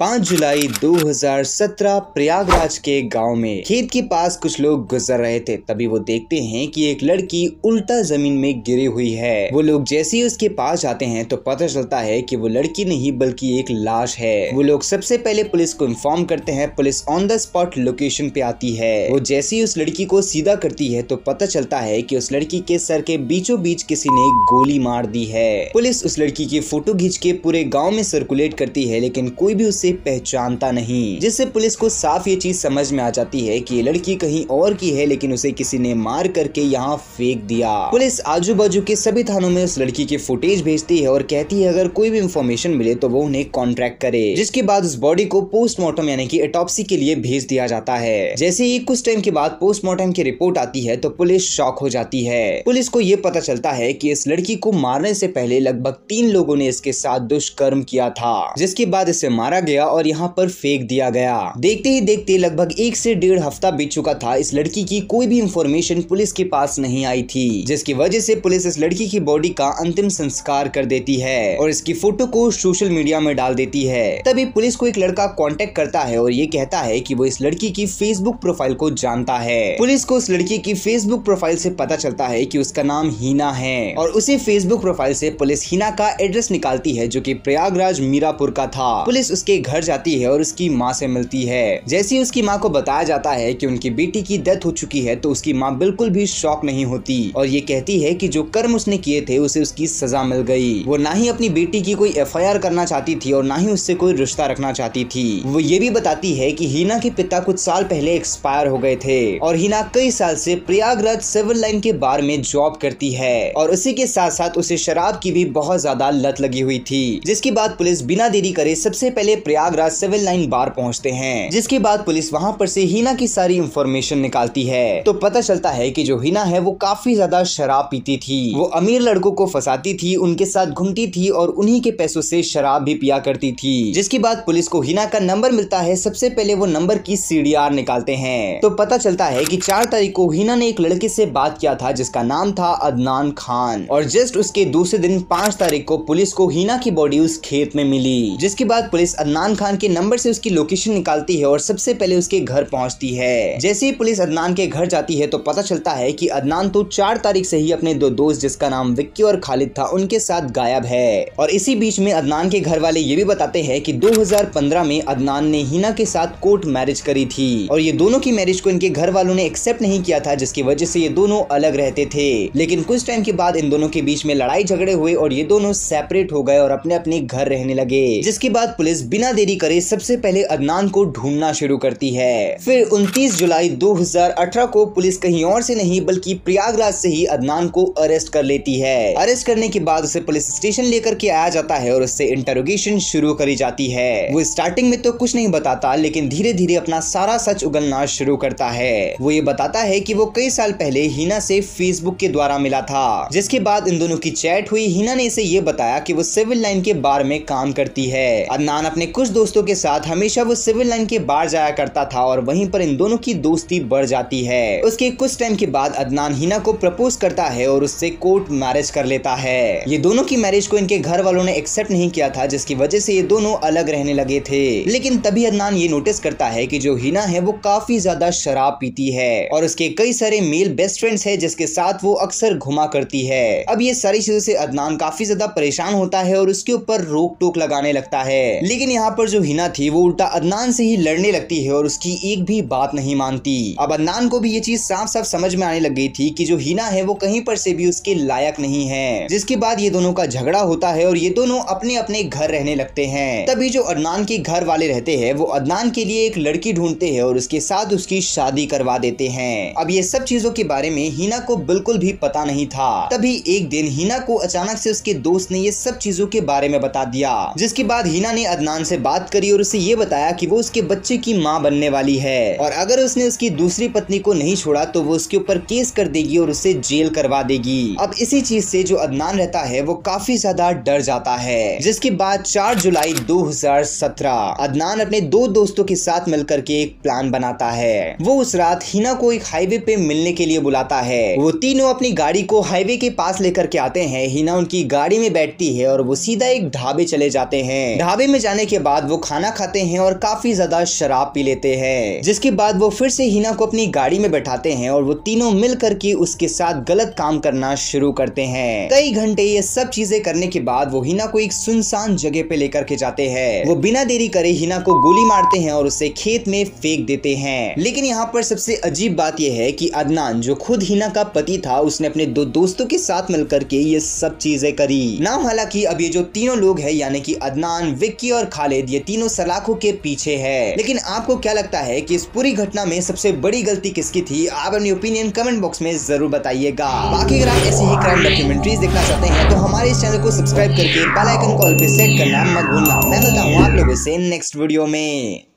5 जुलाई 2017 प्रयागराज के गांव में खेत के पास कुछ लोग गुजर रहे थे। तभी वो देखते हैं कि एक लड़की उल्टा जमीन में गिरी हुई है। वो लोग जैसे ही उसके पास जाते हैं तो पता चलता है कि वो लड़की नहीं बल्कि एक लाश है। वो लोग सबसे पहले पुलिस को इन्फॉर्म करते हैं। Police on the spot location पे आती है। वो जैसे ही उस लड़की को सीधा करती है तो पता चलता है कि उस लड़की के सर के बीचों बीच किसी ने गोली मार दी है। पुलिस उस लड़की की फोटो खींच के पूरे गाँव में सर्कुलेट करती है, लेकिन कोई भी पहचानता नहीं, जिससे पुलिस को साफ ये चीज समझ में आ जाती है कि ये लड़की कहीं और की है, लेकिन उसे किसी ने मार करके यहाँ फेंक दिया। पुलिस आजू बाजू के सभी थानों में उस लड़की की फुटेज भेजती है और कहती है अगर कोई भी इंफॉर्मेशन मिले तो वो उन्हें कॉन्ट्रैक्ट करे। जिसके बाद उस बॉडी को पोस्टमार्टम यानी कि ऑटोप्सी के लिए भेज दिया जाता है। जैसे ही कुछ टाइम के बाद पोस्टमार्टम की रिपोर्ट आती है तो पुलिस शॉक हो जाती है। पुलिस को ये पता चलता है कि इस लड़की को मारने से पहले लगभग 3 लोगों ने इसके साथ दुष्कर्म किया था, जिसके बाद इसे मारा गया और यहाँ पर फेंक दिया गया। देखते ही देखते लगभग 1 से 1.5 हफ्ता बीत चुका था। इस लड़की की कोई भी इंफॉर्मेशन पुलिस के पास नहीं आई थी, जिसकी वजह से पुलिस इस लड़की की बॉडी का अंतिम संस्कार कर देती है और इसकी फोटो को सोशल मीडिया में डाल देती है। तभी पुलिस को एक लड़का कांटेक्ट करता है और ये कहता है कि वो इस लड़की की फेसबुक प्रोफाइल को जानता है। पुलिस को उस लड़की की फेसबुक प्रोफाइल से पता चलता है कि उसका नाम हीना है और उसी फेसबुक प्रोफाइल से पुलिस हीना का एड्रेस निकालती है, जो कि प्रयागराज मीरापुर का था। पुलिस उसके घर जाती है और उसकी माँ से मिलती है। जैसे ही उसकी माँ को बताया जाता है कि उनकी बेटी की डेथ हो चुकी है तो उसकी माँ बिल्कुल भी शॉक नहीं होती और ये कहती है कि जो कर्म उसने किए थे उसे उसकी सजा मिल गई। वो ना ही अपनी बेटी की कोई FIR करना चाहती थी और ना ही उससे कोई रिश्ता रखना चाहती थी। वो ये भी बताती है कि हीना के पिता कुछ साल पहले एक्सपायर हो गए थे और हीना कई साल से प्रयागराज सिविल लाइन के बार में जॉब करती है और उसी के साथ साथ उसे शराब की भी बहुत ज्यादा लत लगी हुई थी। जिसके बाद पुलिस बिना देरी करे सबसे पहले प्रयागराज सिविल लाइन बार पहुंचते हैं। जिसके बाद पुलिस वहां पर से हीना की सारी इंफॉर्मेशन निकालती है तो पता चलता है कि जो हीना है वो काफी ज्यादा शराब पीती थी। वो अमीर लड़कों को फंसाती थी, उनके साथ घूमती थी और उन्हीं के पैसों से शराब भी पिया करती थी। जिसके बाद पुलिस को हीना का नंबर मिलता है। सबसे पहले वो नंबर की CDR निकालते हैं तो पता चलता है कि 4 तारीख को हीना ने एक लड़के से बात किया था जिसका नाम था अदनान खान और जस्ट उसके दूसरे दिन 5 तारीख को पुलिस को हीना की बॉडी उस खेत में मिली। जिसके बाद पुलिस अदनान खान के नंबर से उसकी लोकेशन निकालती है और सबसे पहले उसके घर पहुंचती है। जैसे ही पुलिस अदनान के घर जाती है तो पता चलता है कि अदनान तो 4 तारीख से ही अपने 2 दोस्त जिसका नाम विक्की और खालिद था उनके साथ गायब है। और इसी बीच में अदनान के घर वाले ये भी बताते हैं कि 2015 में अदनान ने हीना के साथ कोर्ट मैरिज करी थी और ये दोनों की मैरिज को इनके घर वालों ने एक्सेप्ट नहीं किया था, जिसकी वजह से ये दोनों अलग रहते थे। लेकिन कुछ टाइम के बाद इन दोनों के बीच में लड़ाई झगड़े हुए और ये दोनों सेपरेट हो गए और अपने अपने घर रहने लगे। जिसके बाद पुलिस बिना देरी करे सबसे पहले अदनान को ढूंढना शुरू करती है। फिर 29 जुलाई 2018 को पुलिस कहीं और से नहीं बल्कि प्रयागराज से ही अदनान को अरेस्ट कर लेती है। अरेस्ट करने के बाद उसे पुलिस स्टेशन लेकर के आया जाता है और उससे इंटरोगेशन शुरू करी जाती है। वो स्टार्टिंग में तो कुछ नहीं बताता, लेकिन धीरे धीरे अपना सारा सच उगलना शुरू करता है। वो ये बताता है कि वो कई साल पहले हीना से फेसबुक के द्वारा मिला था। जिसके बाद इन दोनों की चैट हुई। हीना ने इसे ये बताया कि वो सिविल लाइन के बार में काम करती है। अदनान अपने कुछ दोस्तों के साथ हमेशा वो सिविल लाइन के बाहर जाया करता था और वहीं पर इन दोनों की दोस्ती बढ़ जाती है। उसके कुछ टाइम के बाद अदनान हीना को प्रपोज करता है और उससे कोर्ट मैरिज कर लेता है। ये दोनों की मैरिज को इनके घर वालों ने एक्सेप्ट नहीं किया था, जिसकी वजह से ये दोनों अलग रहने लगे थे। लेकिन तभी अदनान ये नोटिस करता है कि जो हीना है वो काफी ज्यादा शराब पीती है और उसके कई सारे मेल बेस्ट फ्रेंड्स है जिसके साथ वो अक्सर घुमा करती है। अब ये सारी चीजों से अदनान काफी ज्यादा परेशान होता है और उसके ऊपर रोक टोक लगाने लगता है। लेकिन यहाँ पर जो हीना थी वो उल्टा अदनान से ही लड़ने लगती है और उसकी एक भी बात नहीं मानती। अब अदनान को भी ये चीज साफ साफ समझ में आने लग गई थी कि जो हीना है वो कहीं पर से भी उसके लायक नहीं है। जिसके बाद ये दोनों का झगड़ा होता है और ये दोनों अपने अपने घर रहने लगते हैं। तभी जो अदनान के घर वाले रहते हैं वो अदनान के लिए एक लड़की ढूंढते हैं और उसके साथ उसकी शादी करवा देते हैं। अब ये सब चीजों के बारे में हीना को बिल्कुल भी पता नहीं था। तभी एक दिन हीना को अचानक से उसके दोस्त ने ये सब चीजों के बारे में बता दिया। जिसके बाद हीना ने अदनान से बात करी और उसे ये बताया कि वो उसके बच्चे की माँ बनने वाली है और अगर उसने उसकी दूसरी पत्नी को नहीं छोड़ा तो वो उसके ऊपर केस कर देगी और उसे जेल करवा देगी। अब इसी चीज से जो अदनान रहता है वो काफी ज्यादा डर जाता है। जिसके बाद 4 जुलाई 2017 अदनान अपने 2 दोस्तों के साथ मिलकर के एक प्लान बनाता है। वो उस रात हीना को एक हाईवे पे मिलने के लिए बुलाता है। वो तीनों अपनी गाड़ी को हाईवे के पास लेकर के आते हैं। हीना उनकी गाड़ी में बैठती है और वो सीधा एक ढाबे चले जाते हैं। ढाबे में जाने के बाद वो खाना खाते हैं और काफी ज्यादा शराब पी लेते हैं, जिसके बाद वो फिर से हिना को अपनी गाड़ी में बैठाते हैं और वो तीनों मिल करके उसके साथ गलत काम करना शुरू करते हैं। कई घंटे ये सब चीजें करने के बाद वो हिना को एक सुनसान जगह पे लेकर के जाते हैं। वो बिना देरी करे हिना को गोली मारते हैं और उसे खेत में फेंक देते हैं। लेकिन यहाँ पर सबसे अजीब बात यह है कि अदनान, जो खुद हिना का पति था, उसने अपने दो दोस्तों के साथ मिलकर के ये सब चीजें करी। नाम हालांकि अब ये जो तीनों लोग हैं यानी कि अदनान, विक्की और खालिद, ये तीनों सलाखों के पीछे है। लेकिन आपको क्या लगता है कि इस पूरी घटना में सबसे बड़ी गलती किसकी थी? आप अपनी ओपिनियन कमेंट बॉक्स में जरूर बताइएगा। बाकी अगर आप ऐसे ही क्राइम डॉक्यूमेंट्रीज देखना चाहते हैं तो हमारे इस चैनल को सब्सक्राइब करके बेल आइकन कॉल पे सेट करना मत भूलना। मैं मिलता हूँ आप लोगों से नेक्स्ट वीडियो में।